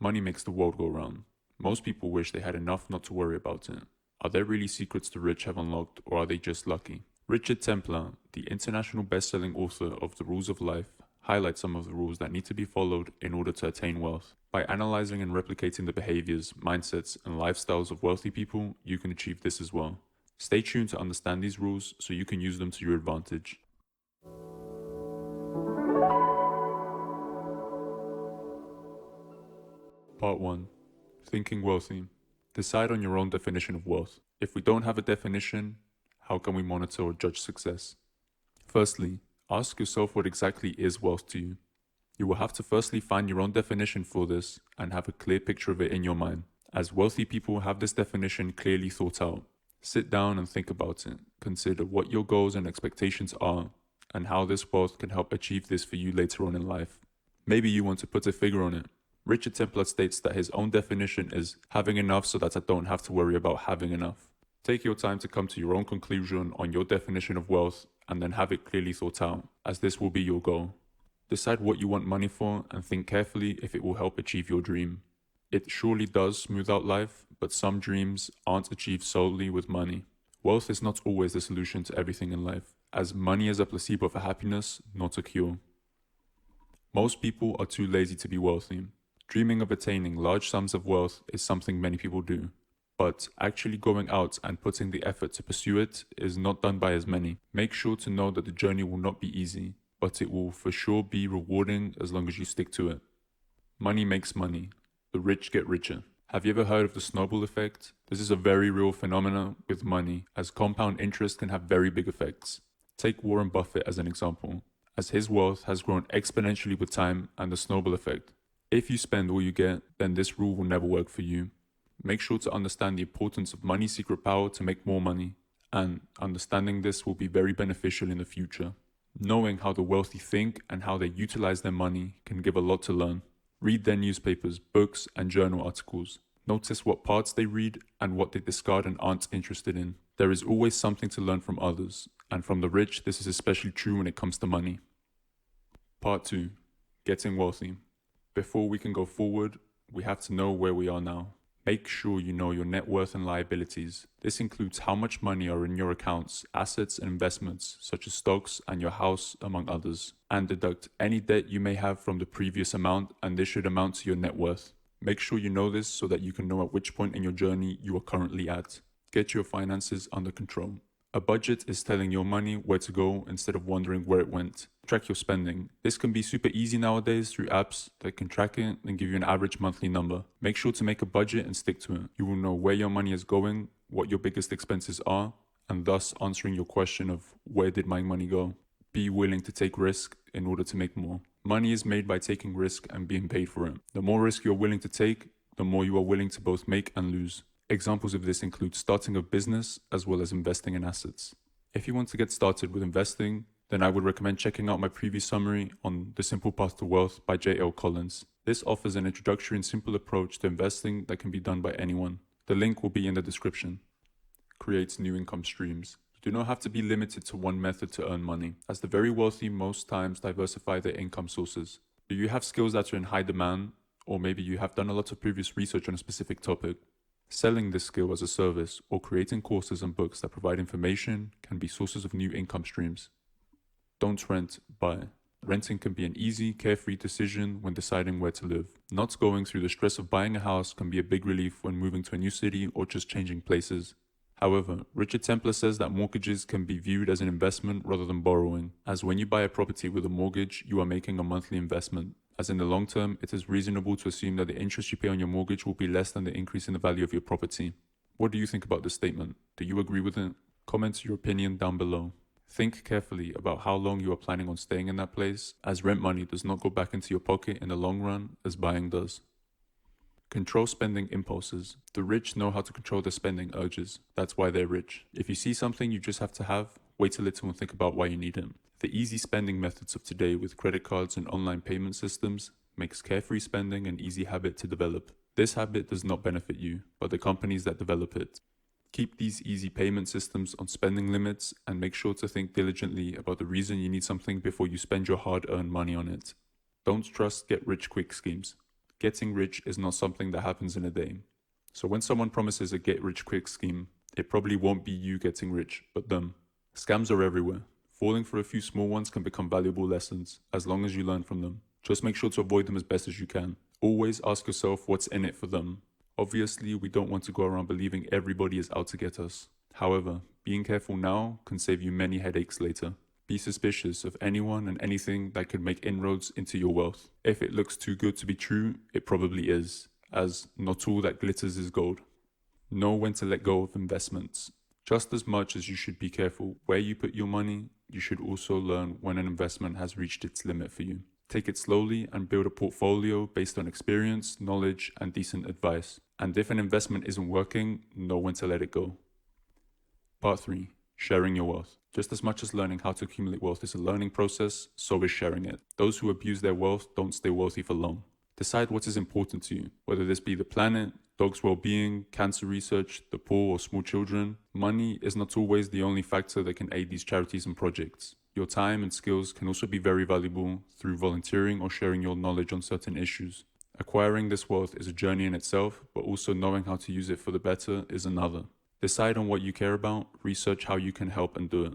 Money makes the world go round. Most people wish they had enough not to worry about it. Are there really secrets the rich have unlocked, or are they just lucky? Richard Templar, the international best-selling author of The Rules of Life, highlights some of the rules that need to be followed in order to attain wealth. By analyzing and replicating the behaviors, mindsets, and lifestyles of wealthy people, you can achieve this as well. Stay tuned to understand these rules so you can use them to your advantage. Part 1. Thinking wealthy. Decide on your own definition of wealth. If we don't have a definition, how can we monitor or judge success? Firstly, ask yourself what exactly is wealth to you. You will have to firstly find your own definition for this and have a clear picture of it in your mind, as wealthy people have this definition clearly thought out. Sit down and think about it. Consider what your goals and expectations are and how this wealth can help achieve this for you later on in life. Maybe you want to put a figure on it. Richard Templar states that his own definition is having enough so that I don't have to worry about having enough. Take your time to come to your own conclusion on your definition of wealth and then have it clearly thought out, as this will be your goal. Decide what you want money for and think carefully if it will help achieve your dream. It surely does smooth out life, but some dreams aren't achieved solely with money. Wealth is not always the solution to everything in life, as money is a placebo for happiness, not a cure. Most people are too lazy to be wealthy. Dreaming of attaining large sums of wealth is something many people do, but actually going out and putting the effort to pursue it is not done by as many. Make sure to know that the journey will not be easy, but it will for sure be rewarding as long as you stick to it. Money makes money. The rich get richer. Have you ever heard of the snowball effect? This is a very real phenomenon with money, as compound interest can have very big effects. Take Warren Buffett as an example, as his wealth has grown exponentially with time and the snowball effect. If you spend all you get, then this rule will never work for you. Make sure to understand the importance of money's secret power to make more money, and understanding this will be very beneficial in the future. Knowing how the wealthy think and how they utilize their money can give a lot to learn. Read their newspapers, books, and journal articles. Notice what parts they read and what they discard and aren't interested in. There is always something to learn from others, and from the rich, this is especially true when it comes to money. Part 2. Getting wealthy. Before we can go forward, we have to know where we are now. Make sure you know your net worth and liabilities. This includes how much money are in your accounts, assets and investments, such as stocks and your house, among others. And deduct any debt you may have from the previous amount, and this should amount to your net worth. Make sure you know this so that you can know at which point in your journey you are currently at. Get your finances under control. A budget is telling your money where to go instead of wondering where it went. Track your spending. This can be super easy nowadays through apps that can track it and give you an average monthly number. Make sure to make a budget and stick to it. You will know where your money is going, what your biggest expenses are, and thus answering your question of where did my money go? Be willing to take risk in order to make more. Money is made by taking risk and being paid for it. The more risk you're willing to take, the more you are willing to both make and lose. Examples of this include starting a business as well as investing in assets. If you want to get started with investing, then I would recommend checking out my previous summary on The Simple Path to Wealth by J.L. Collins. This offers an introductory and simple approach to investing that can be done by anyone. The link will be in the description. Create new income streams. You do not have to be limited to one method to earn money, as the very wealthy most times diversify their income sources. Do you have skills that are in high demand, or maybe you have done a lot of previous research on a specific topic? Selling this skill as a service or creating courses and books that provide information can be sources of new income streams. Don't rent, buy. Renting can be an easy, carefree decision when deciding where to live. Not going through the stress of buying a house can be a big relief when moving to a new city or just changing places. However, Richard Templar says that mortgages can be viewed as an investment rather than borrowing, as when you buy a property with a mortgage, you are making a monthly investment. As in the long term, it is reasonable to assume that the interest you pay on your mortgage will be less than the increase in the value of your property. What do you think about this statement? Do you agree with it? Comment your opinion down below. Think carefully about how long you are planning on staying in that place, as rent money does not go back into your pocket in the long run as buying does. Control spending impulses. The rich know how to control their spending urges. That's why they're rich. If you see something you just have to have, wait a little and think about why you need it. The easy spending methods of today with credit cards and online payment systems makes carefree spending an easy habit to develop. This habit does not benefit you, but the companies that develop it. Keep these easy payment systems on spending limits and make sure to think diligently about the reason you need something before you spend your hard-earned money on it. Don't trust get-rich-quick schemes. Getting rich is not something that happens in a day. So when someone promises a get-rich-quick scheme, it probably won't be you getting rich, but them. Scams are everywhere. Falling for a few small ones can become valuable lessons, as long as you learn from them. Just make sure to avoid them as best as you can. Always ask yourself what's in it for them. Obviously, we don't want to go around believing everybody is out to get us. However, being careful now can save you many headaches later. Be suspicious of anyone and anything that could make inroads into your wealth. If it looks too good to be true, it probably is, as not all that glitters is gold. Know when to let go of investments. Just as much as you should be careful where you put your money, you should also learn when an investment has reached its limit for you. Take it slowly and build a portfolio based on experience, knowledge, and decent advice. And if an investment isn't working, know when to let it go. Part 3. Sharing your wealth. Just as much as learning how to accumulate wealth is a learning process, so is sharing it. Those who abuse their wealth don't stay wealthy for long. Decide what is important to you, whether this be the planet, dogs' well-being, cancer research, the poor or small children. Money is not always the only factor that can aid these charities and projects. Your time and skills can also be very valuable through volunteering or sharing your knowledge on certain issues. Acquiring this wealth is a journey in itself, but also knowing how to use it for the better is another. Decide on what you care about, research how you can help and do it.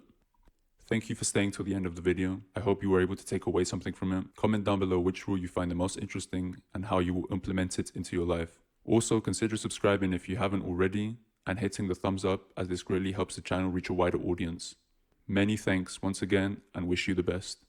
Thank you for staying till the end of the video. I hope you were able to take away something from it. Comment down below which rule you find the most interesting and how you will implement it into your life. Also, consider subscribing if you haven't already and hitting the thumbs up, as this greatly helps the channel reach a wider audience. Many thanks once again and wish you the best.